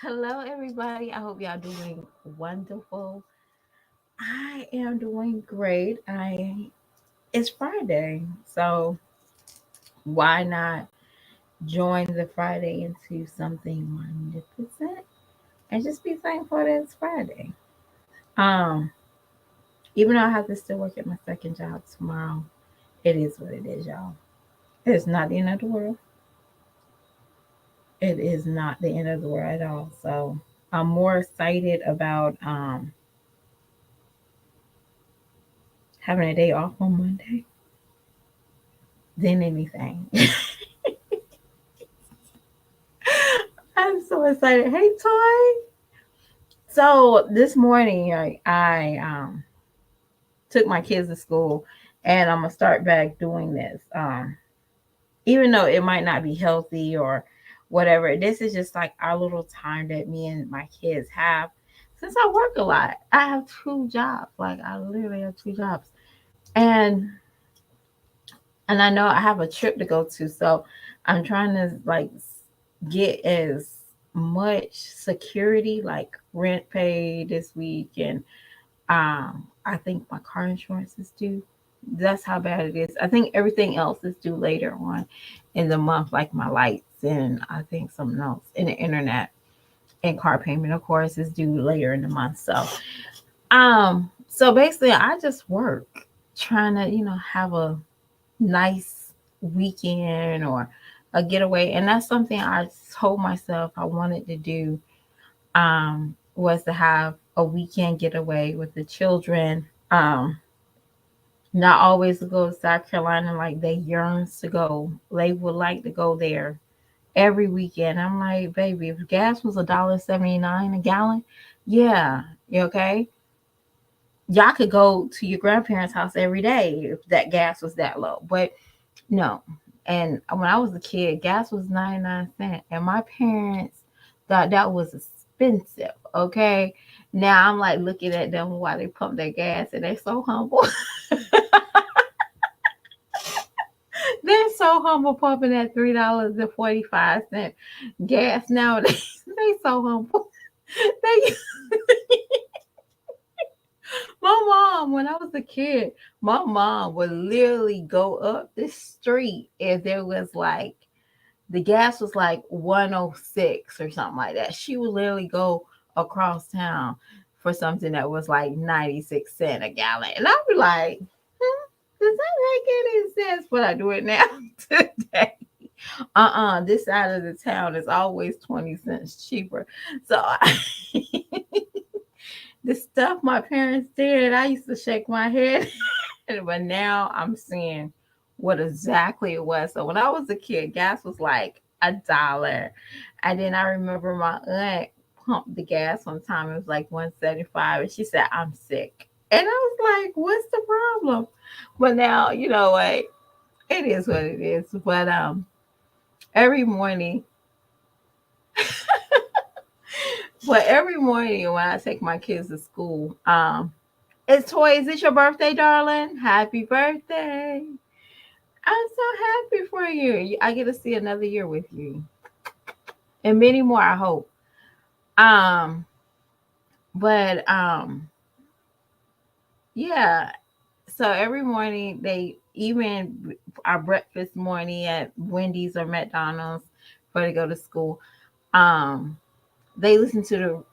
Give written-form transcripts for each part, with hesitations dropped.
Hello, everybody. I hope y'all doing wonderful. I am doing great. I It's Friday, so why not join the Friday into something magnificent and just be thankful that it's Friday. Um, Even though I have to still work at my second job tomorrow, it is what it is, y'all. It's not the end of the world. It is not the end of the world at all. So I'm more excited about having a day off on Monday than anything. I'm so excited. Hey, Toy. So this morning, I took my kids to school, and I'm gonna start back doing this. Even though it might not be healthy or whatever, this is just like our little time that me and my kids have. Since I work a lot, I have two jobs. Like I literally have two jobs, and and I know I have a trip to go to, so I'm trying to like get as much security, like rent paid this week, and I think my car insurance is due. That's how bad it is. I think everything else is due later on in the month, like my lights and I think something else, and the internet and car payment, of course, is due later in the month. So basically, I just work trying to have a nice weekend or a getaway, and that's something I told myself I wanted to do, was to have a weekend getaway with the children. Not always to go to South Carolina like they yearns to go. They would like to go there every weekend. I'm like, baby, if gas was $1.79 a gallon, yeah, you okay? Y'all could go to your grandparents' house every day if that gas was that low. But no. And when I was a kid, gas was 99 cents. And my parents thought that was expensive. Okay. Now I'm like looking at them while they pump their gas and they're so humble. They're so humble pumping that $3.45 gas nowadays. They so humble. They My mom, when I was a kid, my mom would literally go up the street if there was like the gas was like 106 or something like that. She would literally go across town for something that was like 96 cents a gallon. And I'd be like, does that make any sense? But I do it now today. This side of the town is always 20 cents cheaper. So the stuff my parents did, I used to shake my head. But now I'm seeing what exactly it was. So when I was a kid, gas was like $1. And then I remember my aunt pumped the gas one time. It was like 175. And she said, I'm sick. And I was like, what's the problem? But now, you know what? It is what it is. But every morning, every morning when I take my kids to school, it's Toy. Is it your birthday, darling? Happy birthday! I'm so happy for you. I get to see another year with you, and many more. I hope. Um, but yeah. So every morning they even our breakfast morning at Wendy's or McDonald's before they go to school. Um, they listen to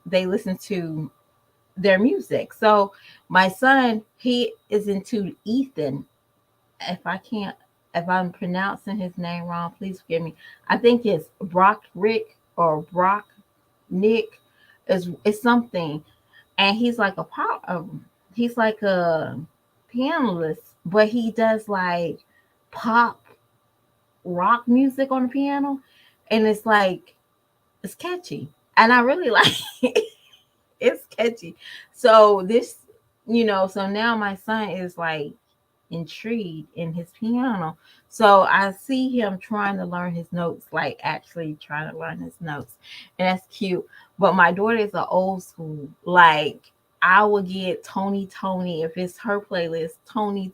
their music. So my son, he is into Ethan. If I can't, if I'm pronouncing his name wrong, please forgive me. I think it's Brock Rick or Brock Nick is something, and he's like a pop. He's like a pianist, but he does like pop rock music on the piano, and it's like it's catchy, and I really like it. It's catchy. So so now my son is like intrigued in his piano. So I see him trying to learn his notes, like actually trying to learn his notes. And that's cute. But my daughter is an old school. Like I will get Tony, if it's her playlist, Tony,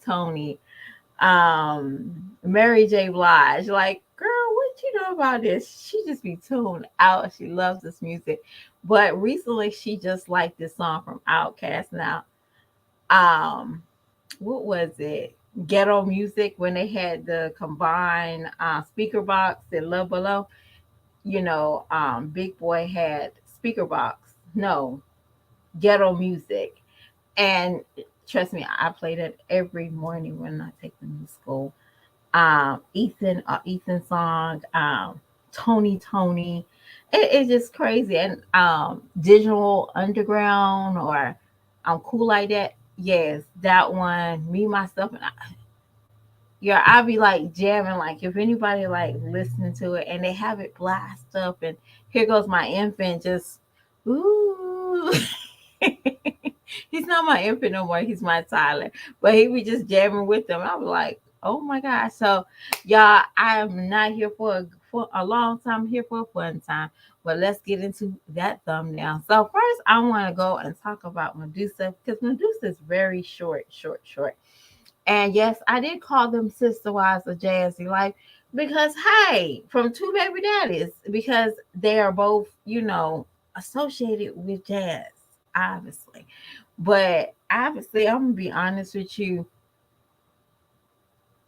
Mary J. Blige. Like, girl, what did you know about this? She just be tuned out. She loves this music. But recently she just liked this song from Outkast. Now, um, what was it? Ghetto Music, when they had the combined speaker box and Love Below. Big Boy had speaker box. No, Ghetto Music. And trust me, I played it every morning when I take them to school. Ethan song, Tony. It's just crazy. And Digital Underground, or I'm Cool Like That. Yes, that one. Me, myself, and I. Yeah, I'll be like jamming, like if anybody like listening to it and they have it blast up, and here goes my infant just, ooh. He's not my infant no more. He's my Tyler. But he be just jamming with them. I was like, oh my gosh. So, y'all, I am not here for a long time. I'm here for a fun time. But let's get into that thumbnail. So, first, I want to go and talk about Medusa, because Medusa is very short. And yes, I did call them Sister Wives of Jazzy Life because, hey, from two baby daddies, because they are both, associated with jazz, obviously. But obviously, I'm going to be honest with you.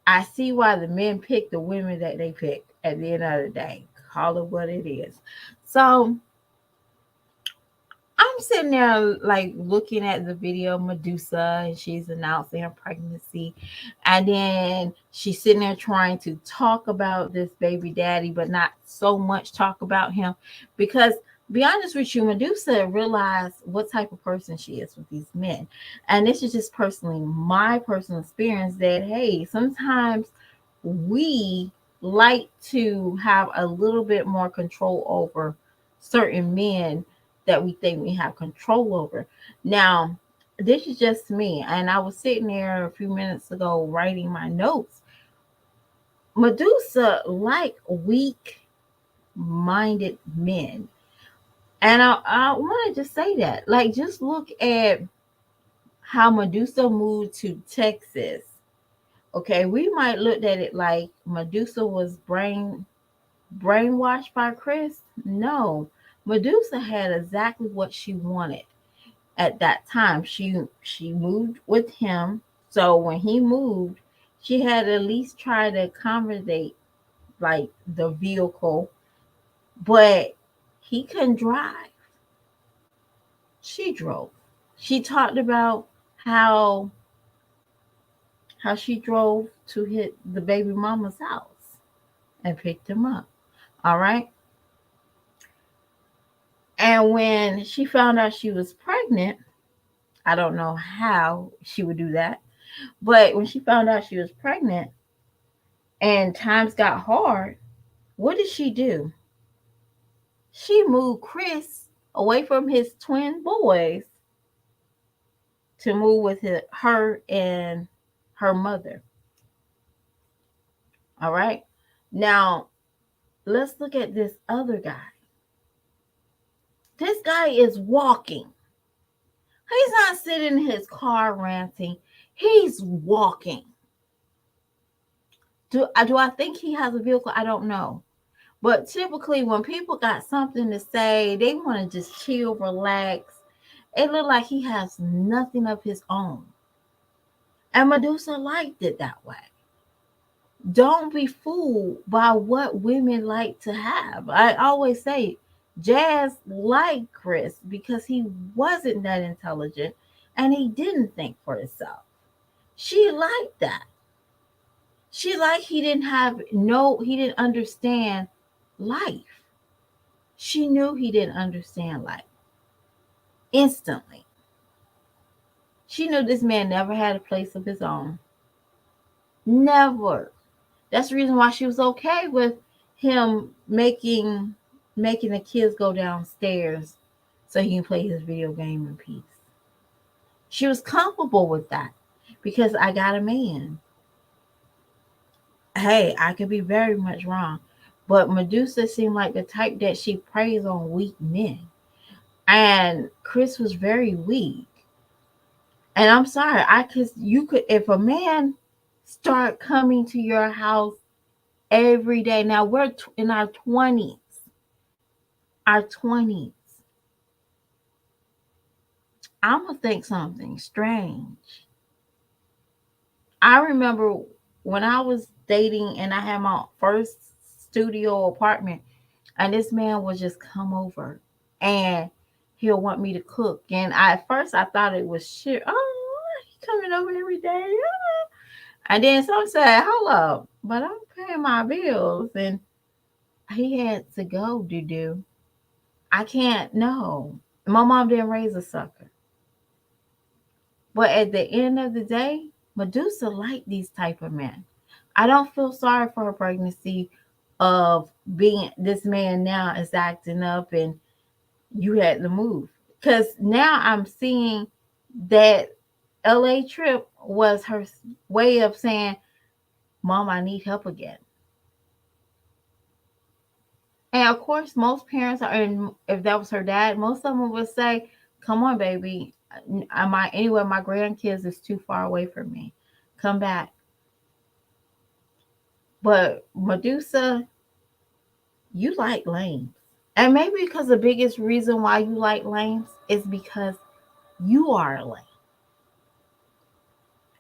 I see why the men pick the women that they pick at the end of the day. Call it what it is. So, I'm sitting there like looking at the video of Medusa, and she's announcing her pregnancy. And then she's sitting there trying to talk about this baby daddy, but not so much talk about him. Because, be honest with you, Medusa realized what type of person she is with these men. And this is just personally my personal experience, that, hey, sometimes we like to have a little bit more control over certain men that we think we have control over. Now, this is just me, and I was sitting there a few minutes ago writing my notes. Medusa like weak minded men. And I want to just say that. Like, just look at how Medusa moved to Texas. Okay, we might look at it like Medusa was brainwashed by Chris. No, Medusa had exactly what she wanted at that time. She moved with him, so when he moved, she had at least try to accommodate like the vehicle, but he couldn't drive. She drove. She talked about how she drove to hit the baby mama's house and picked him up. All right. And when she found out she was pregnant, I don't know how she would do that, but when she found out she was pregnant and times got hard, what did she do? She moved Chris away from his twin boys to move with her and her mother. All right. Now, let's look at this other guy. This guy is walking. He's not sitting in his car ranting. He's walking. Do I think he has a vehicle? I don't know. But typically, when people got something to say, they want to just chill, relax. It looked like he has nothing of his own. And Medusa liked it that way. Don't be fooled by what women like to have. I always say, Jazz liked Chris because he wasn't that intelligent and he didn't think for himself. She liked that. She liked he didn't understand life. She knew he didn't understand life instantly. She knew this man never had a place of his own. Never. That's the reason why she was okay with him making the kids go downstairs so he can play his video game in peace. She was comfortable with that because I got a man. Hey, I could be very much wrong, but Medusa seemed like the type that she preys on weak men. And Chris was very weak. And I'm sorry, if a man start coming to your house every day. Now we're in our 20s. Our 20s. I'm gonna think something strange. I remember when I was dating and I had my first studio apartment, and this man would just come over and he'll want me to cook. And at first I thought it was shit. Oh, he coming over every day. And then some said, "Hold up, but I'm paying my bills," and he had to go. Do. I can't. No, my mom didn't raise a sucker. But at the end of the day, Medusa liked these type of men. I don't feel sorry for her pregnancy of being this man now is acting up and you had to move. Because now I'm seeing that LA trip was her way of saying, Mom, I need help again. And of course, most parents are, and if that was her dad, most of them would say, Come on, baby. Anyway, my grandkids is too far away from me. Come back. But Medusa, you like lames. And maybe because the biggest reason why you like lames is because you are a lame.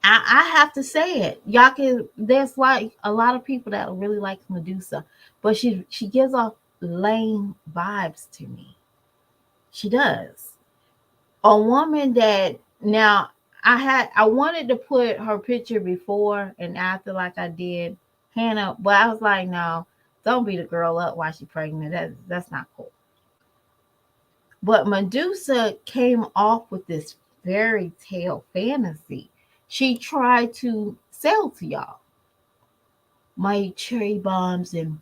I have to say it. Y'all can there's like a lot of people that really like Medusa, but she gives off lame vibes to me. She does. A woman that now I wanted to put her picture before and after like I did Hannah, but I was like, no, don't beat a girl up while she's pregnant. That's not cool. But Medusa came off with this fairy tale fantasy. She tried to sell to y'all my cherry bombs and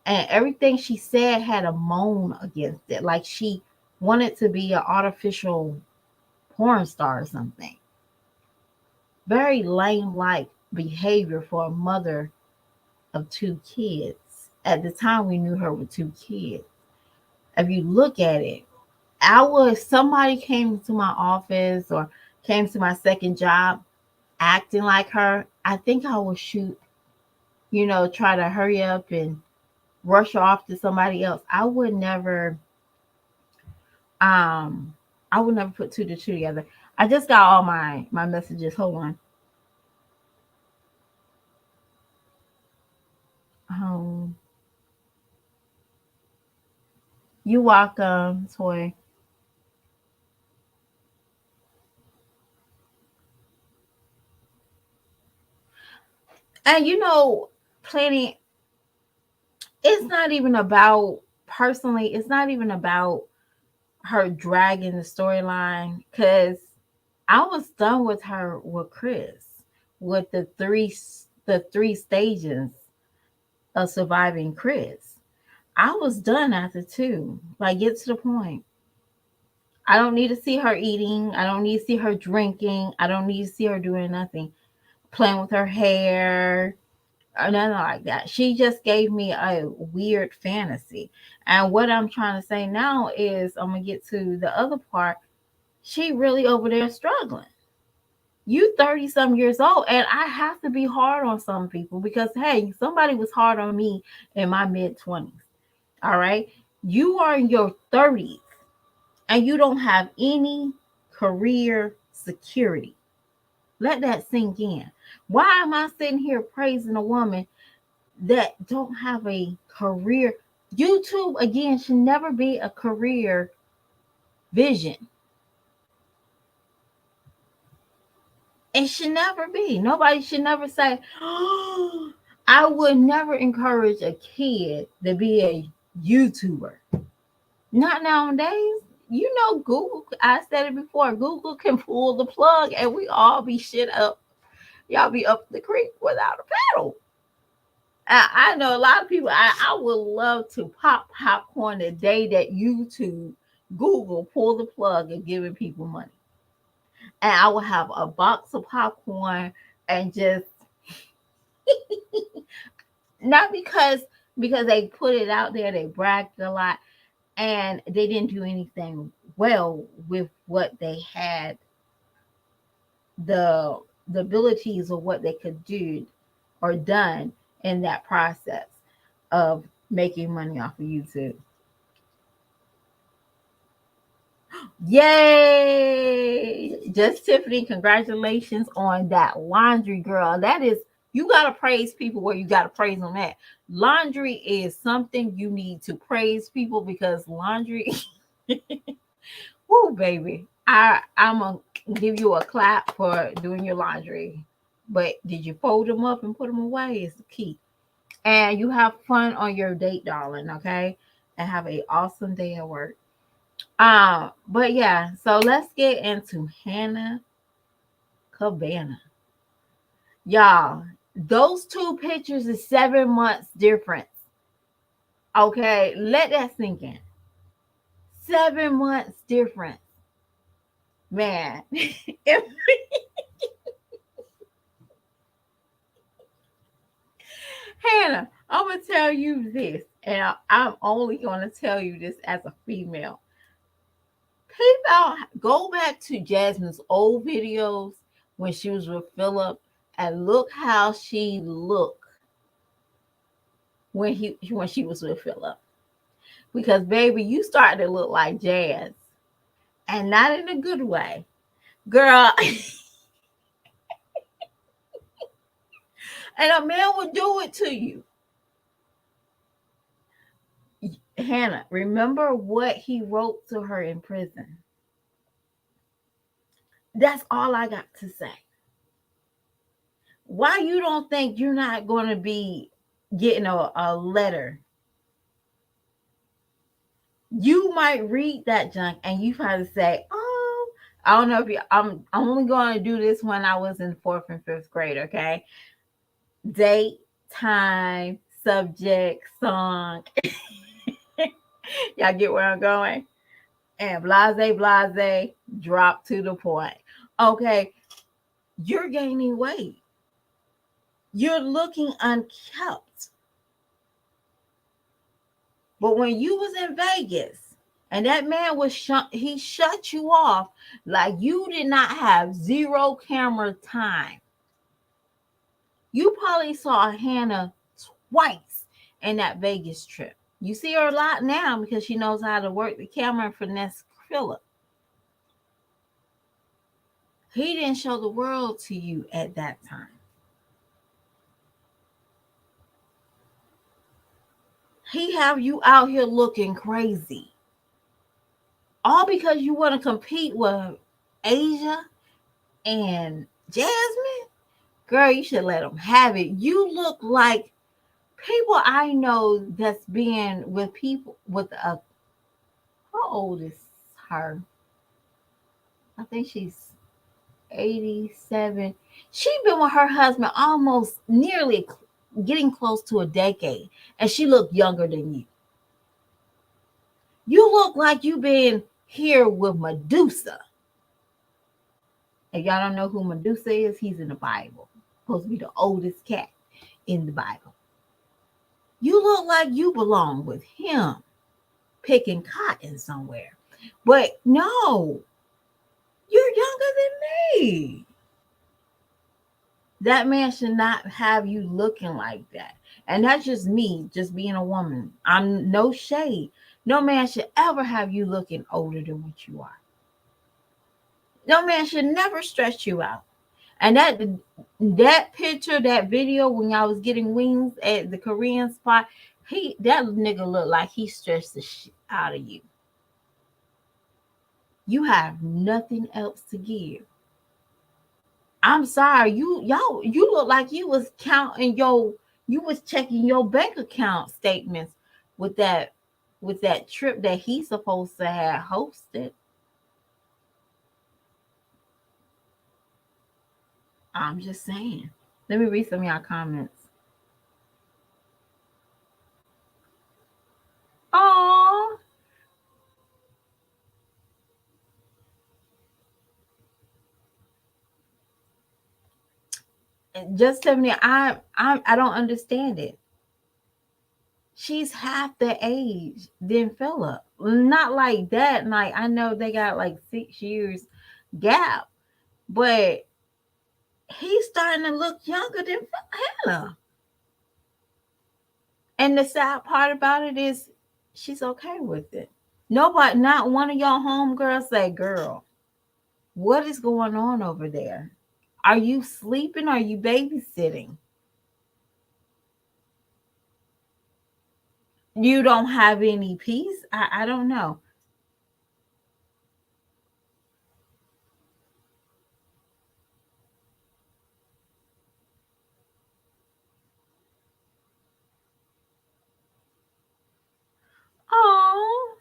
everything she said had a moan against it, like she wanted to be an artificial porn star or something. Very lame like behavior for a mother of two kids. At the time, we knew her with two kids. If you look at it, somebody came to my office or came to my second job acting like her, I think I would shoot, try to hurry up and rush off to somebody else. Um I would never put two to two together. I just got all my messages. Hold on. Um you welcome, Toy. And planning, it's not even about personally, it's not even about her dragging the storyline because I was done with her with Chris with the three stages of surviving Chris. I was done after two. Like get to the point. I don't need to see her eating. I don't need to see her drinking. I don't need to see her doing nothing. Playing with her hair or nothing like that. She just gave me a weird fantasy. And what I'm trying to say now is I'm gonna get to the other part. She really over there struggling. You 30 some years old, and I have to be hard on some people because hey, somebody was hard on me in my mid 20s. All right. You are in your 30s and you don't have any career security. Let that sink in. Why am I sitting here praising a woman that don't have a career? YouTube again should never be a career vision. It should never be. Nobody should never say, oh, I would never encourage a kid to be a YouTuber. Not nowadays. Google, I said it before, Google can pull the plug and we all be shit up. Y'all be up the creek without a paddle. I know a lot of people, I would love to pop popcorn the day that YouTube, Google pull the plug and giving people money. And I would have a box of popcorn and just not because they put it out there, they bragged a lot and they didn't do anything well with what they had the abilities of what they could do or done in that process of making money off of YouTube. Yay! Just Tiffany, congratulations on that laundry, girl. That is, you got to praise people where you got to praise them at. Laundry is something you need to praise people because laundry, whoo, baby. I'm going to give you a clap for doing your laundry. But did you fold them up and put them away? Is the key. And you have fun on your date, darling, okay? And have an awesome day at work. But yeah, so let's get into Hannah Cabana. Y'all, those two pictures is 7 months difference. Okay, let that sink in. 7 months difference. Man, if, Hannah, I'm gonna tell you this, and I'm only gonna tell you this as a female. People, go back to Jasmine's old videos when she was with Philip, and look how she looked when she was with Philip. Because baby, you started to look like Jazz, and not in a good way, girl. And a man would do it to you. Hannah, remember what he wrote to her in prison. That's all I got to say. Why you don't think you're not going to be getting a letter? You might read that junk and you probably say, "Oh, I don't know if you." I'm only going to do this when I was in fourth and fifth grade. Okay, date, time, subject, song. Y'all get where I'm going? And blase, blase, drop to the point. Okay, you're gaining weight. You're looking unkept. But when you was in Vegas and that man was he shut you off like you did not have zero camera time. You probably saw Hannah twice in that Vegas trip. You see her a lot now because she knows how to work the camera and finesse Philip. He didn't show the world to you at that time. He have you out here looking crazy. All because you want to compete with Asia and Jasmine? Girl, you should let them have it. You look like people I know that's being with people with a, how old is her? I think she's 87. She been with her husband almost nearly getting close to a decade, and she looked younger than you. You look like you been here with Medusa. If y'all don't know who Medusa is, he's in the Bible. Supposed to be the oldest cat in the Bible. You look like you belong with him, picking cotton somewhere. But no, you're younger than me. That man should not have you looking like that. And that's just me, just being a woman. I'm no shade. No man should ever have you looking older than what you are. No man should never stress you out. And that picture, that video when y'all was getting wings at the Korean spot, that nigga looked like he stressed the shit out of you. You have nothing else to give. I'm sorry, you look like you was counting you was checking your bank account statements with that trip that he's supposed to have hosted. I'm just saying. Let me read some of y'all comments. Oh, just tell me, I don't understand it. She's half the age than Philip. Not like that. Like I know they got like 6 years gap, but he's starting to look younger than Hannah. And the sad part about it is she's okay with it. Nobody, not one of y'all homegirls say, girl, what is going on over there? Are you sleeping? Are you babysitting? You don't have any peace? I don't know. Oh,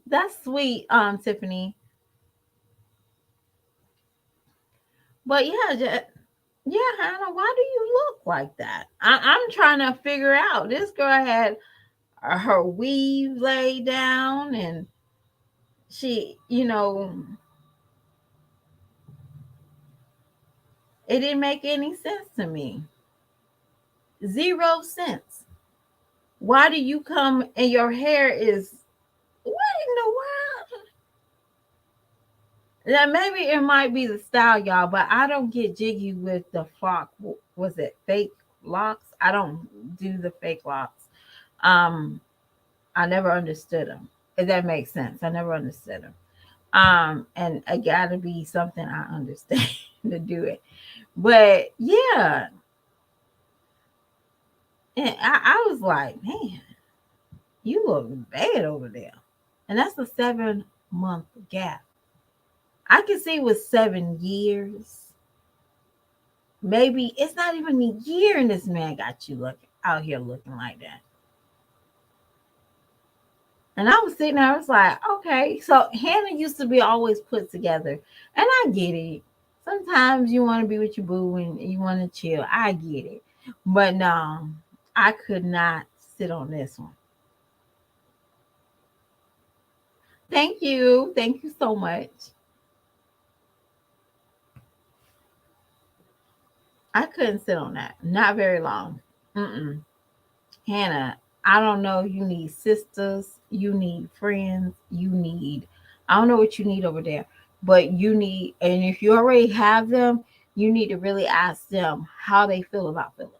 that's sweet, Tiffany. But yeah, yeah, Hannah, why do you look like that? I'm trying to figure out. This girl had her weave laid down, and she, it didn't make any sense to me. Zero sense. Why do you come and your hair is what in the world? Now maybe it might be the style, y'all, but I don't get jiggy with the frock. Was it fake locks? I don't do the fake locks. Um, I never understood them. If that makes sense, I never understood them. And it got to be something I understand to do it. But yeah, and I was like, man, you look bad over there. And that's a 7 month gap. I can see with 7 years. Maybe it's not even a year, and this man got you looking out here looking like that. And I was sitting there, I was like, okay. So Hannah used to be always put together. And I get it. Sometimes you want to be with your boo and you want to chill. I get it. But no, I could not sit on this one. Thank you. Thank you so much. I couldn't sit on that. Not very long. Mm-mm. Hannah, I don't know. You need sisters. You need friends. You need, I don't know what you need over there, but you need, and if you already have them, you need to really ask them how they feel about Philip.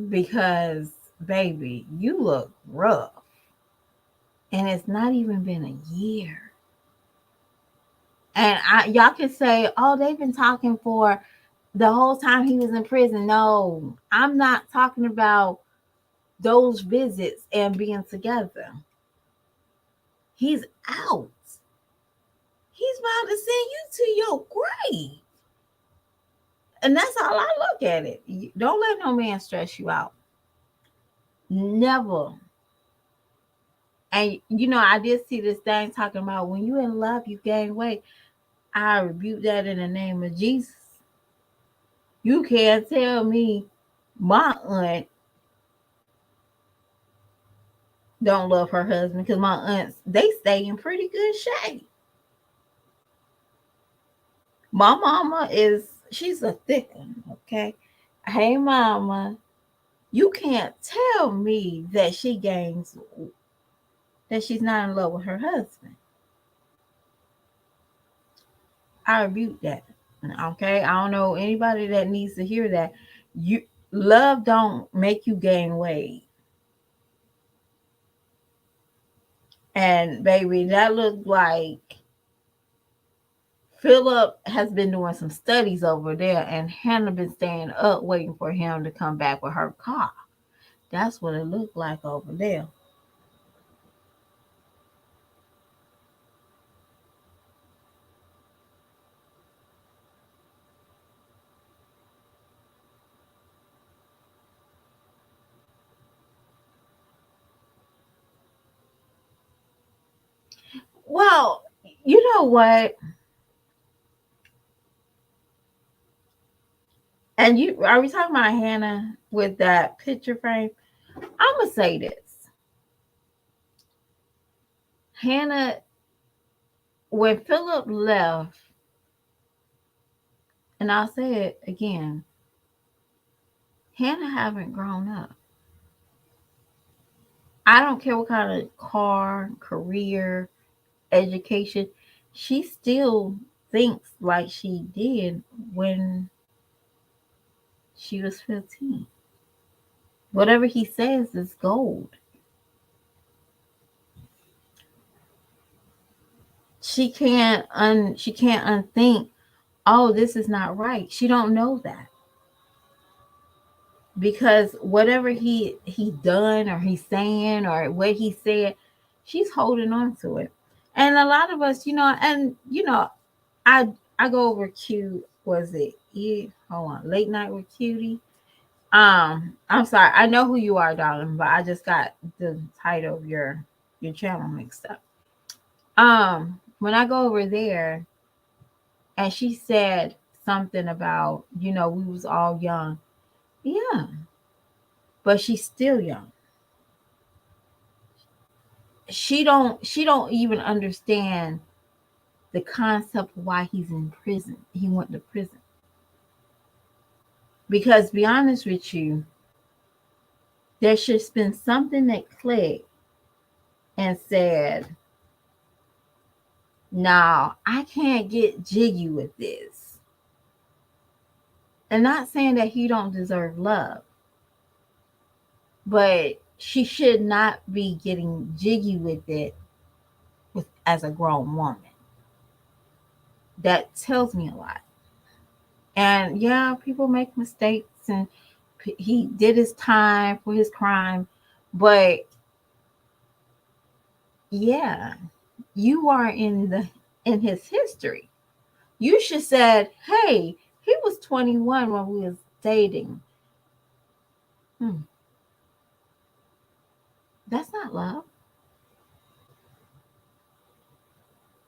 Because, baby, you look rough. And it's not even been a year. And y'all can say, oh, they've been talking for the whole time he was in prison. No, I'm not talking about those visits and being together. He's out. He's about to send you to your grave. And that's how I look at it. Don't let no man stress you out. Never. And I did see this thing talking about when you in love, you gain weight. I rebuke that in the name of Jesus. You can't tell me my aunt don't love her husband because my aunts they stay in pretty good shape. My mama she's a thick one, okay? Hey mama, you can't tell me that she's not in love with her husband. I rebuke that. Okay. I don't know anybody that needs to hear that. You love don't make you gain weight. And baby, that looked like Philip has been doing some studies over there and Hannah been staying up waiting for him to come back with her car. That's what it looked like over there. Well, you know what? And you are we talking about Hannah with that picture frame? I'm gonna say this. Hannah, when Philip left, and I'll say it again, Hannah haven't grown up. I don't care what kind of car, career, education, she still thinks like she did when she was 15. Whatever he says is gold. She can't unthink, oh, this is not right. She don't know that. Because whatever he done or he's saying or what he said, she's holding on to it. And a lot of us, I I go over cute, was it hold on, late night with cutie. I'm sorry, I know who you are, darling, but I just got the title of your channel mixed up. When I go over there and she said something about, we was all young. Yeah, but she's still young. She don't even understand the concept of why he's in prison. He went to prison. Because be honest with you, there should have been something that clicked and said, no, I can't get jiggy with this. And not saying that he don't deserve love, but she should not be getting jiggy with it as a grown woman. That tells me a lot. And yeah, people make mistakes, and he did his time for his crime, but yeah, you are in his history. You should said, hey, he was 21 when we was dating. Hmm, that's not love.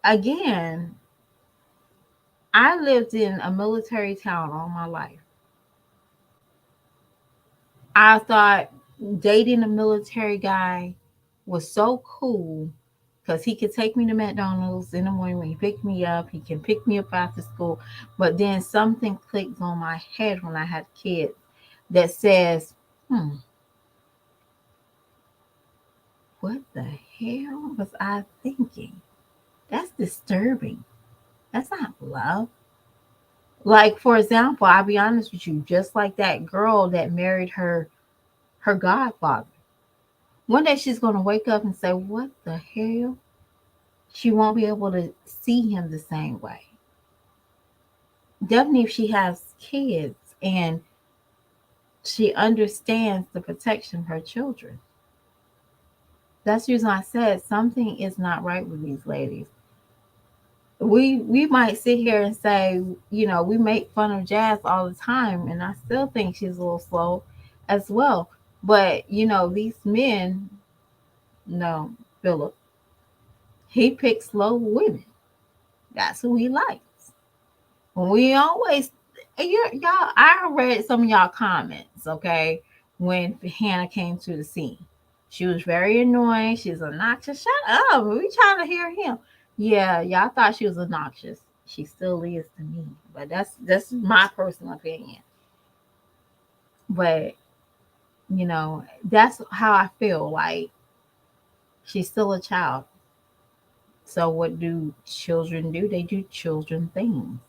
Again, I lived in a military town all my life. I thought dating a military guy was so cool because he could take me to McDonald's in the morning when he picked me up. He can pick me up after school. But then something clicked on my head when I had kids that says, what the hell was I thinking? That's disturbing. That's not love. Like, for example, I'll be honest with you, just like that girl that married her godfather. One day she's gonna wake up and say, what the hell? She won't be able to see him the same way. Definitely if she has kids and she understands the protection of her children. That's the reason I said something is not right with these ladies. We might sit here and say, we make fun of Jazz all the time, and I still think she's a little slow as well. But these men, no, Philip, he picks slow women. That's who he likes. We always, y'all. I read some of y'all comments. Okay, when Hannah came to the scene, she was very annoying. She's obnoxious. Shut up. We trying to hear him. Yeah, y'all thought she was obnoxious. She still is to me, but that's my personal opinion. But that's how I feel. Like she's still a child. So what do children do? They do children things.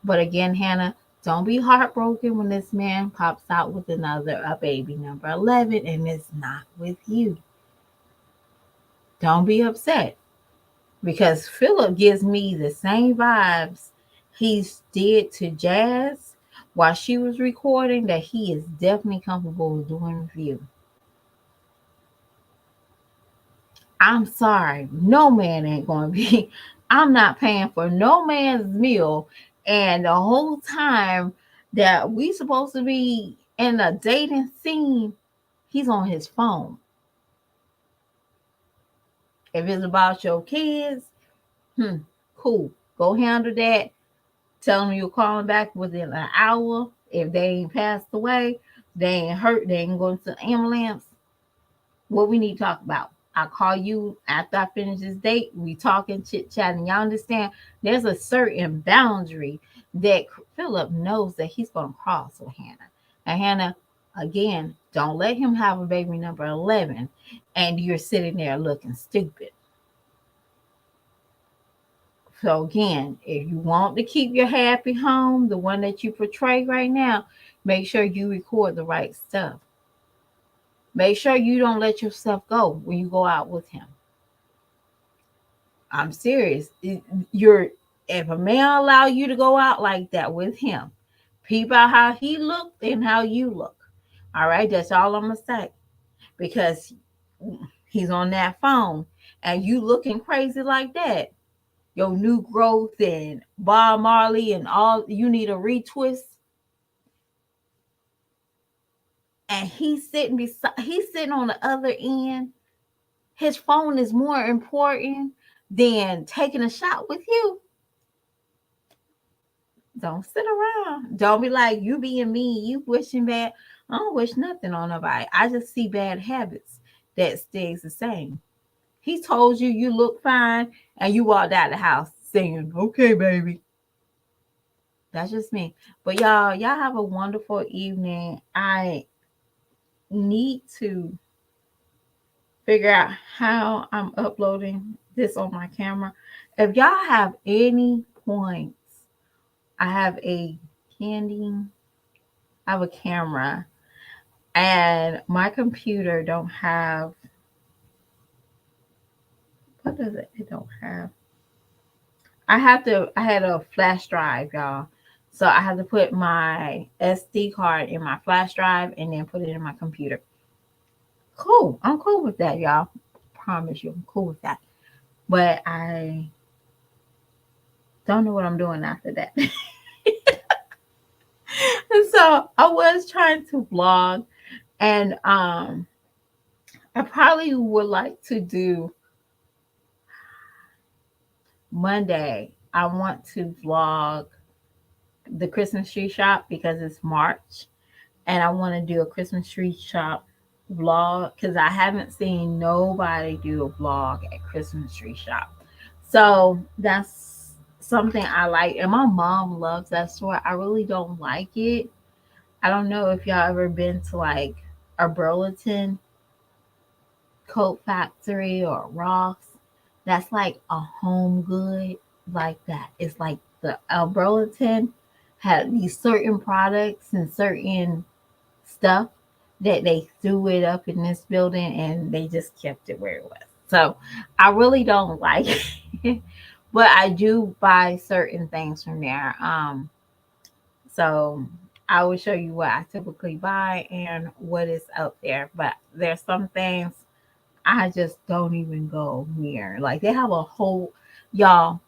But again, Hannah, don't be heartbroken when this man pops out with a baby number 11 and it's not with you. Don't be upset because Philip gives me the same vibes he's did to Jazz while she was recording that he is definitely comfortable with doing with you. I'm sorry, no man ain't going to be. I'm not paying for no man's meal, and the whole time that we supposed to be in a dating scene, he's on his phone. If it's about your kids, cool. Go handle that. Tell them you'll call them back within an hour. If they ain't passed away, they ain't hurt, they ain't going to the ambulance. What we need to talk about. I'll call you after I finish this date. We talking, chit chatting. Y'all understand? There's a certain boundary that Philip knows that he's going to cross with Hannah. And Hannah, again, don't let him have a baby number 11 and you're sitting there looking stupid. So again, if you want to keep your happy home, the one that you portray right now, make sure you record the right stuff. Make sure you don't let yourself go when you go out with him. I'm serious. You're if a man allow you to go out like that with him, peep out how he looked and how you look. All right, that's all I'm gonna say. Because he's on that phone and you looking crazy like that. Your new growth and Bob Marley and all you need a retwist. And he's sitting on the other end. His phone is more important than taking a shot with you. Don't sit around. Don't be like you being mean, you wishing bad. I don't wish nothing on nobody. I just see bad habits that stays the same. He told you you look fine and you walked out the house saying, okay, baby. That's just me. But y'all have a wonderful evening. I need to figure out how I'm uploading this on my camera. If y'all have any points, I have a candy, I have a camera, and my computer don't have what does it? It don't have. I had a flash drive, y'all. So I have to put my SD card in my flash drive and then put it in my computer. Cool. I'm cool with that, y'all. Promise you, I'm cool with that. But I don't know what I'm doing after that. And so I was trying to vlog and I probably would like to do Monday. I want to vlog the Christmas tree shop because it's March and I want to do a Christmas tree shop vlog because I haven't seen nobody do a vlog at Christmas tree shop. So that's something I like. And my mom loves that store. I really don't like it. I don't know if y'all ever been to like a Burlington coat factory or Ross. That's like a home good like that. It's like the Burlington had these certain products and certain stuff that they threw it up in this building and they just kept it where it was. So I really don't like it, but I do buy certain things from there. So I will show you what I typically buy and what is out there. But there's some things I just don't even go near. Like they have a whole y'all,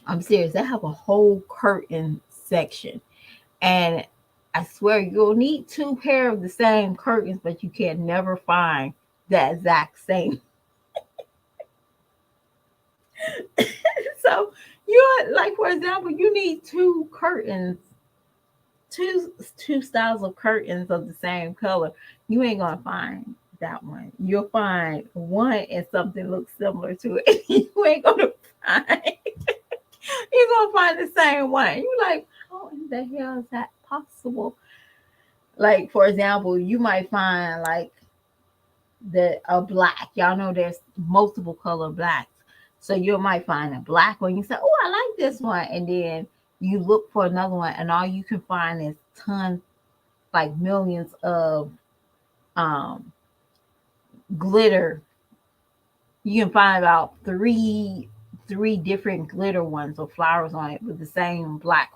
I'm serious, they have a whole curtain section. And I swear you'll need two pair of the same curtains, but you can never find the exact same. So you like for example, you need two curtains, two styles of curtains of the same color. You ain't gonna find that one. You'll find one and something looks similar to it. You ain't gonna find you're gonna find the same one. You like, how in the hell is that possible? Like for example, you might find like the a black. Y'all know there's multiple color blacks. So you might find a black one. You say, "Oh, I like this one," and then you look for another one, and all you can find is tons, like millions of um, glitter. You can find about three different glitter ones or flowers on it with the same black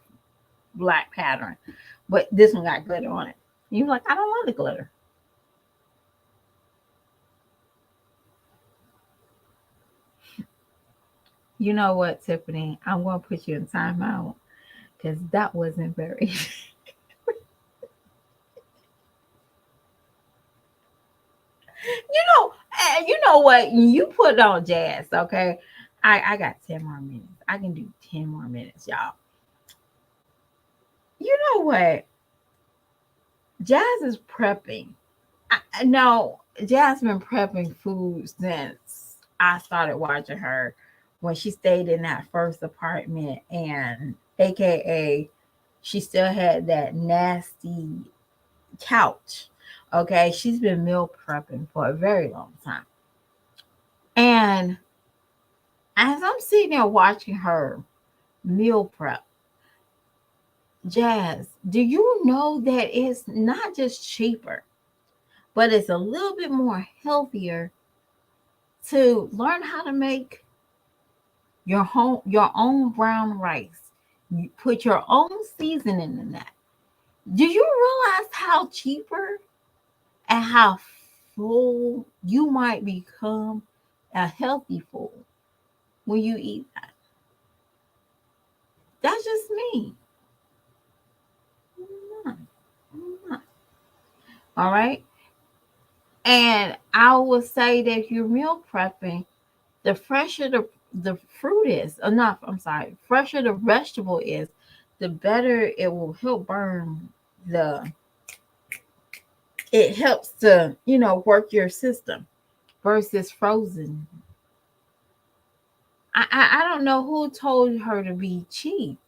pattern, but this one got glitter on it. You're like, I don't want the glitter. You know what, Tiffany? I'm going to put you in timeout because that wasn't very. You know what? You put on jazz, okay? I got 10 more minutes. I can do 10 more minutes, y'all. You know what? Jazz is prepping. No, Jazz been prepping food since I started watching her when she stayed in that first apartment, and AKA, she still had that nasty couch. Okay, she's been meal prepping for a very long time. And as I'm sitting there watching her meal prep, Jazz, do you know that it's not just cheaper? but it's a little bit more healthier to learn how to make your own brown rice. You put your own seasoning in that. Do you realize how cheaper and how full you might become a healthy food when you eat that? That's just me. All right. And I would say that if you're meal prepping, the fresher the fruit is, enough, I'm sorry, fresher the vegetable is, the better it will help burn the, it helps to, work your system versus frozen. I don't know who told her to be cheap.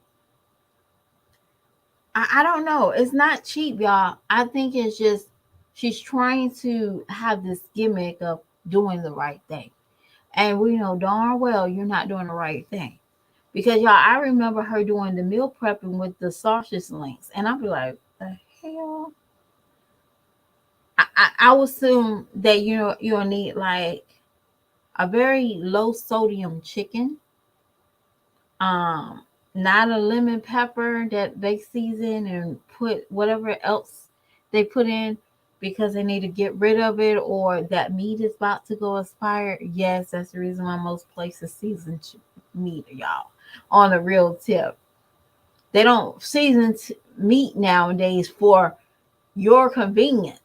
I don't know. It's not cheap, y'all. I think it's just she's trying to have this gimmick of doing the right thing. And we know darn well you're not doing the right thing. Because y'all, I remember her doing the meal prepping with the sausage links. And I'll be like, the hell? I would assume that you'll need like a very low sodium chicken, um, not a lemon pepper that they season and put whatever else they put in because they need to get rid of it or that meat is about to go expired. Yes, that's the reason why most places season meat, y'all. On a real tip, they don't season meat nowadays for your convenience.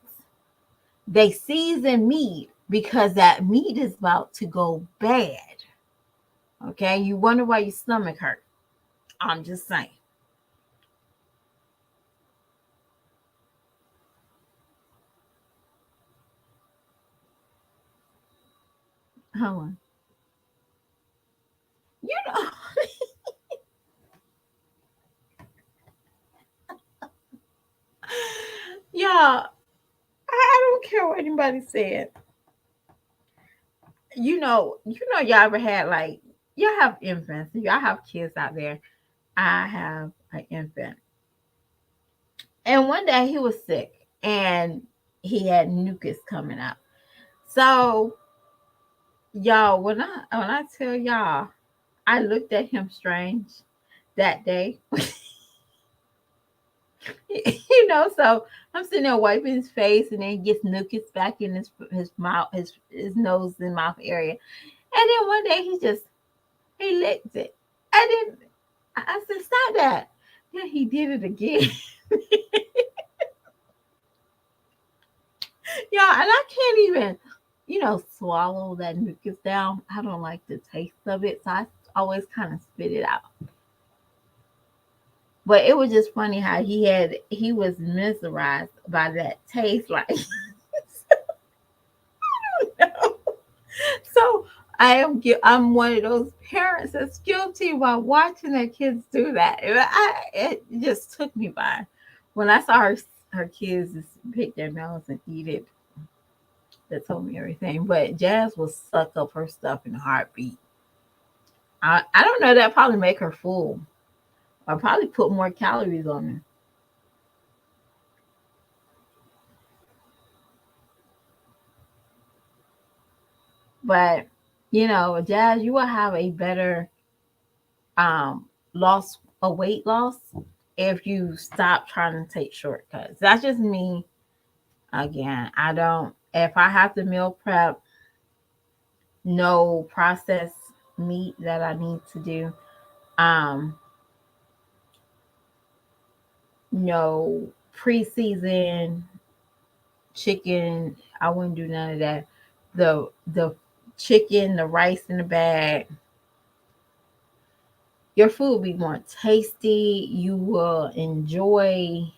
They season meat because that meat is about to go bad. Okay, you wonder why your stomach hurt. I'm just saying. Hold on. You know, y'all, I don't care what anybody said. Y'all ever had like y'all have infants, y'all have kids out there. I have an infant, and one day he was sick, and he had mucus coming out. So, y'all, when I tell y'all, I looked at him strange that day. So I'm sitting there wiping his face, and then he gets mucus back in his mouth, his nose and mouth area. And then one day he licked it. And then I said, "Stop that!" Then he did it again, yeah. And I can't even, swallow that mucus down. I don't like the taste of it, so I always kind of spit it out. But it was just funny how he was mesmerized by that taste, like. So I'm one of those parents that's guilty while watching their kids do that. It just took me by when I saw her kids just pick their nose and eat it. That told me everything. But Jazz will suck up her stuff in a heartbeat. I don't know, that probably make her full or probably put more calories on her. But Jazz, you will have a better um loss a weight loss if you stop trying to take shortcuts. That's just me. Again, I don't, if I have to meal prep, no processed meat that I need to do. Um, no pre-season chicken. I wouldn't do none of that. The chicken, the rice in the bag, your food will be more tasty. You will enjoy.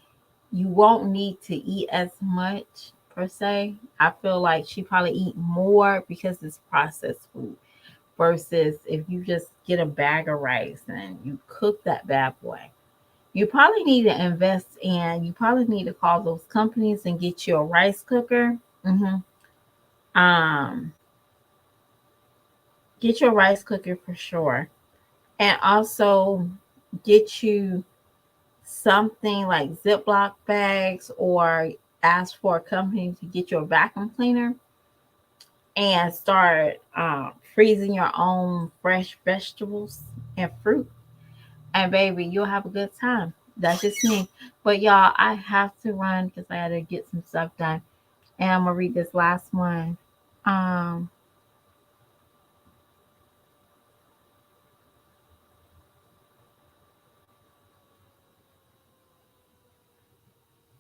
You won't need to eat as much per se. I feel like she probably eat more because it's processed food versus if you just get a bag of rice and you cook that bad boy. You probably need to invest in. You probably need to call those companies and get you a rice cooker. Um, get your rice cooker for sure, and also get you something like Ziploc bags or ask for a company to get your vacuum cleaner and start freezing your own fresh vegetables and fruit. And baby, you'll have a good time. That's just me. But y'all, I have to run because I got to get some stuff done. And I'm gonna read this last one. Um,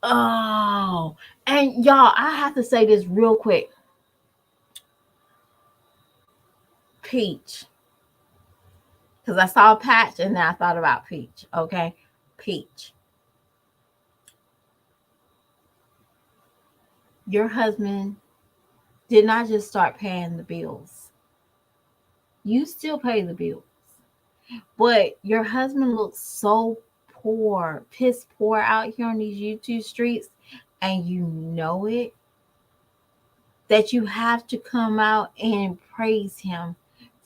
oh, and y'all, I have to say this real quick. Peach, because I saw Patch and then I thought about Peach. Okay, Peach, your husband did not just start paying the bills. You still pay the bills, but your husband looks so poor, piss poor out here on these YouTube streets, and you know it, that you have to come out and praise him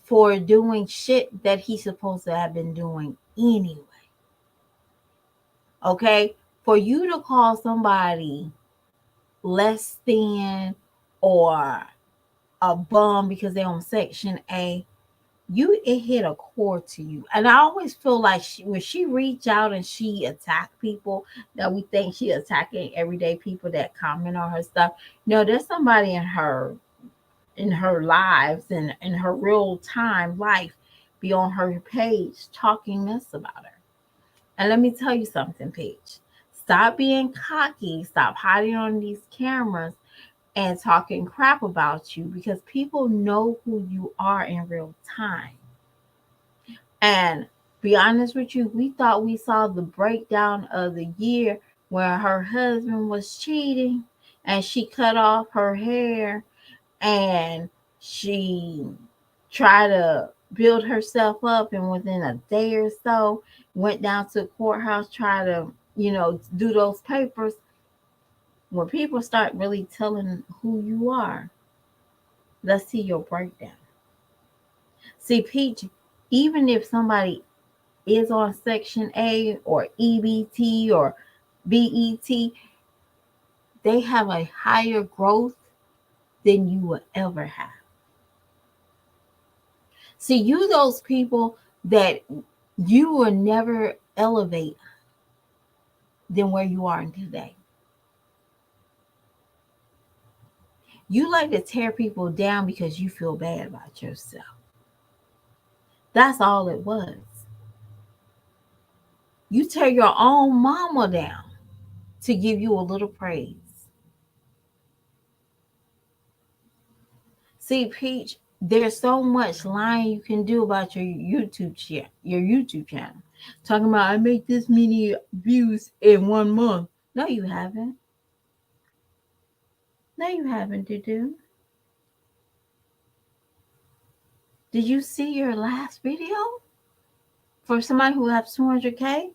for doing shit that he's supposed to have been doing anyway. Okay? For you to call somebody less than or a bum because they're on Section A, it hit a core to you. And I always feel like when she reach out and she attack people that we think she attacking everyday people that comment on her stuff. No, there's somebody in her lives and in her real time life be on her page talking mess about her. And let me tell you something, Paige. Stop being cocky. Stop hiding on these cameras and talking crap about you because people know who you are in real time. And be honest with you, we thought we saw the breakdown of the year where her husband was cheating and she cut off her hair and she tried to build herself up, and within a day or so went down to the courthouse, try to do those papers. When people start really telling who you are, let's see your breakdown. See, Peach, even if somebody is on Section A or EBT or BET, they have a higher growth than you will ever have. See, you those people that you will never elevate than where you are today. You like to tear people down because you feel bad about yourself. That's all it was. You tear your own mama down to give you a little praise. See, Peach, there's so much lying you can do about your YouTube channel. Talking about I make this many views in 1 month. No, you haven't. No, you haven't, Dudu. Did you see your last video for somebody who has 200K?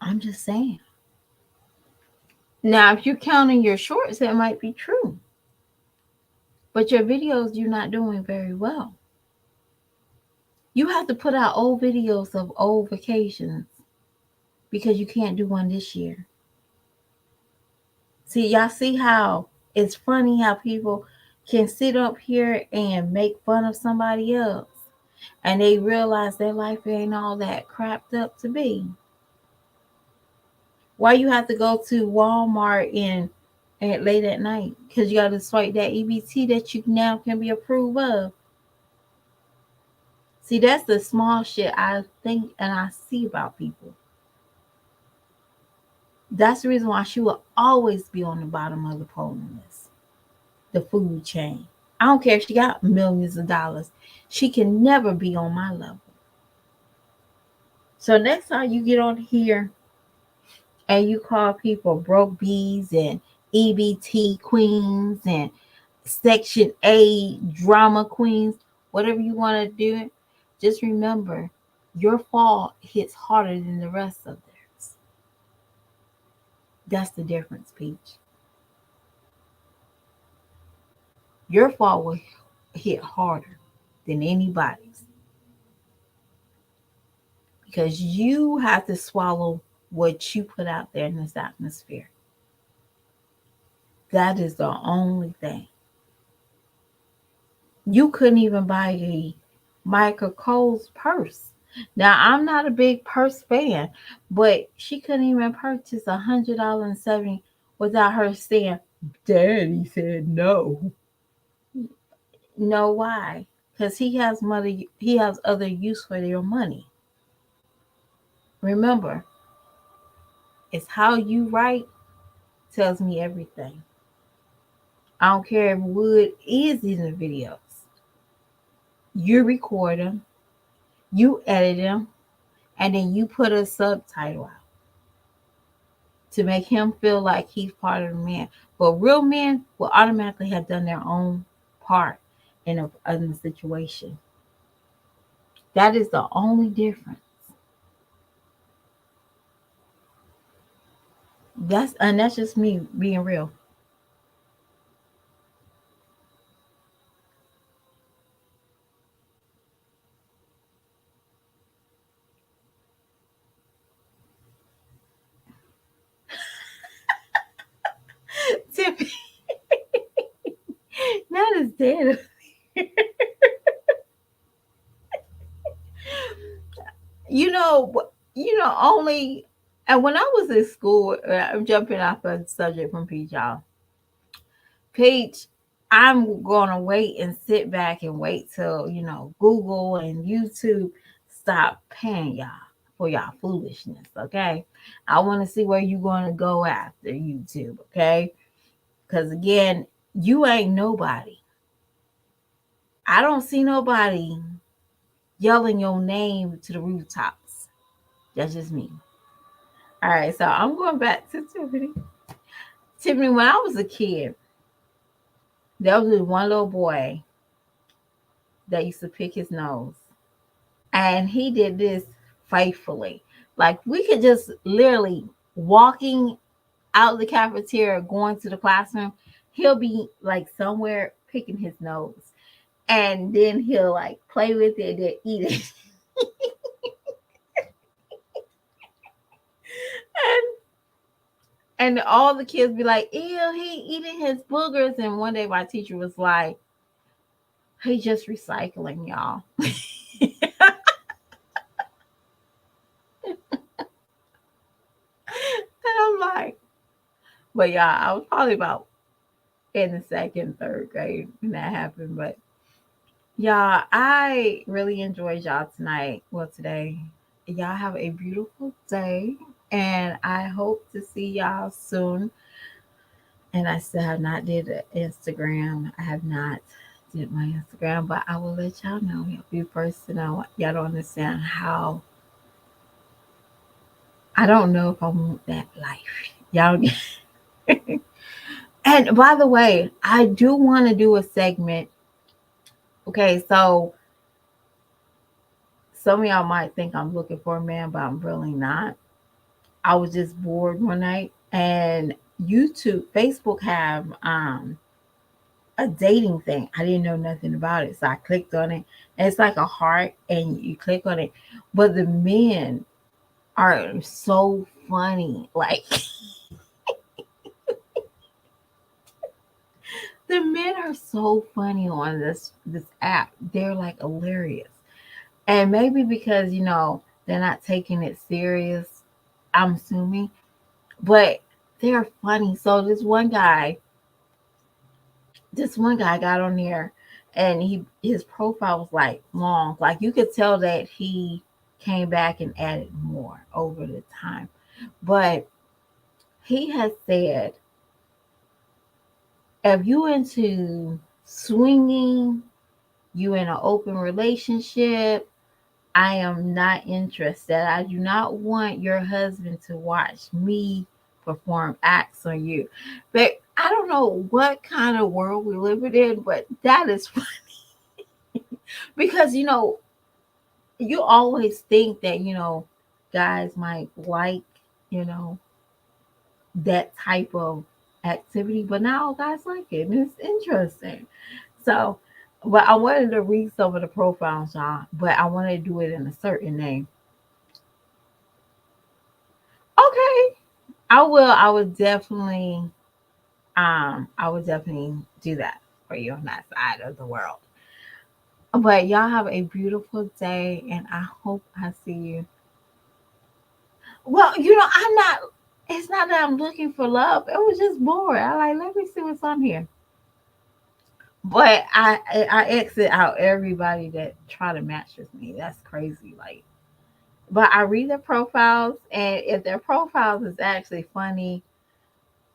I'm just saying. Now, if you're counting your shorts, that might be true. But your videos, you're not doing very well. You have to put out old videos of old vacations because you can't do one this year. See, y'all see how it's funny how people can sit up here and make fun of somebody else and they realize their life ain't all that crapped up to be. Why you have to go to Walmart at late at night? Because you got to swipe that EBT that you now can be approved of. See, that's the small shit I think and I see about people. That's the reason why she will always be on the bottom of the pole in this, the food chain. I don't care if she got millions of dollars. She can never be on my level. So next time you get on here and you call people broke bees and EBT queens and Section A drama queens, whatever you want to do, just remember your fall hits harder than the rest of theirs. That's the difference, Peach. Your fall will hit harder than anybody's because you have to swallow what you put out there in this atmosphere. That is the only thing. You couldn't even buy a Michael Kohl's purse. Now I'm not a big purse fan, but she couldn't even purchase $100.70 without her saying, "Daddy said no." No, why? Because he has money. He has other use for your money. Remember, it's how you write tells me everything. I don't care if Wood is in the videos. You record them, you edit them, and then you put a subtitle out to make him feel like he's part of the man. But real men will automatically have done their own part in the situation. That is the only difference. That's just me being real. Tiffany, that is dead. You know, only. And when I was in school, I'm jumping off a subject from Peach, y'all. Peach, I'm gonna wait and sit back and wait till Google and YouTube stop paying y'all for y'all foolishness. Okay, I want to see where you gonna go after YouTube. Okay, because again, you ain't nobody. I don't see nobody yelling your name to the rooftops. That's just me. All right, so I'm going back to Tiffany. Tiffany, when I was a kid, there was this one little boy that used to pick his nose, and he did this faithfully. Like we could just literally walking out of the cafeteria, going to the classroom, he'll be like somewhere picking his nose, and then he'll like play with it and eat it. And all the kids be like, ew, he eating his boogers. And one day my teacher was like, he just recycling, y'all. And I'm like, but yeah, I was probably about in the second, third grade when that happened. But yeah, I really enjoyed y'all tonight. Well, today. Y'all have a beautiful day. And I hope to see y'all soon. And I still have not did the Instagram. I have not did my Instagram, but I will let y'all know. You'll be first to know. Y'all don't understand how. I don't know if I want that life. Y'all. And by the way, I do want to do a segment. Okay, so some of y'all might think I'm looking for a man, but I'm really not. I was just bored one night, and YouTube, Facebook have a dating thing. I didn't know nothing about it. So I clicked on it. And it's like a heart and you click on it. But the men are so funny. Like the men are so funny on this app. They're like hilarious. And maybe because, they're not taking it serious, I'm assuming. But they're funny. So this one guy got on there, and his profile was like long, like you could tell that he came back and added more over the time. But he has said, if you into swinging, you in an open relationship, I am not interested. I do not want your husband to watch me perform acts on you. But I don't know what kind of world we live in, but that is because you always think that guys might like you know that type of activity, but not all guys like it, and it's interesting. So, but I wanted to read some of the profiles, y'all, but I wanted to do it in a certain name. Okay. I would definitely do that for you on that side of the world. But y'all have a beautiful day, and I hope I see you. Well, I'm not. It's not that I'm looking for love. It was just bored. I like, let me see what's on here. But I exit out everybody that try to match with me. That's crazy. Like, but I read their profiles, and if their profiles is actually funny,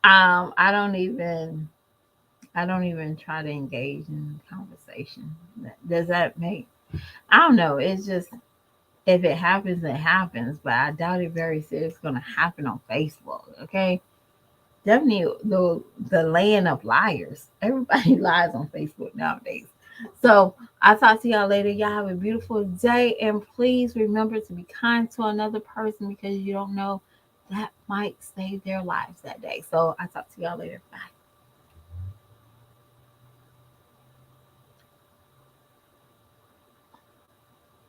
I don't even try to engage in conversation. Does that make? I don't know. It's just, if it happens, it happens. But I doubt it very seriously it's gonna happen on Facebook. Okay, definitely the land of liars. Everybody lies on Facebook nowadays. So I'll talk to y'all later. Y'all have a beautiful day, and please remember to be kind to another person because you don't know, that might save their lives that day. So I'll talk to y'all later. Bye.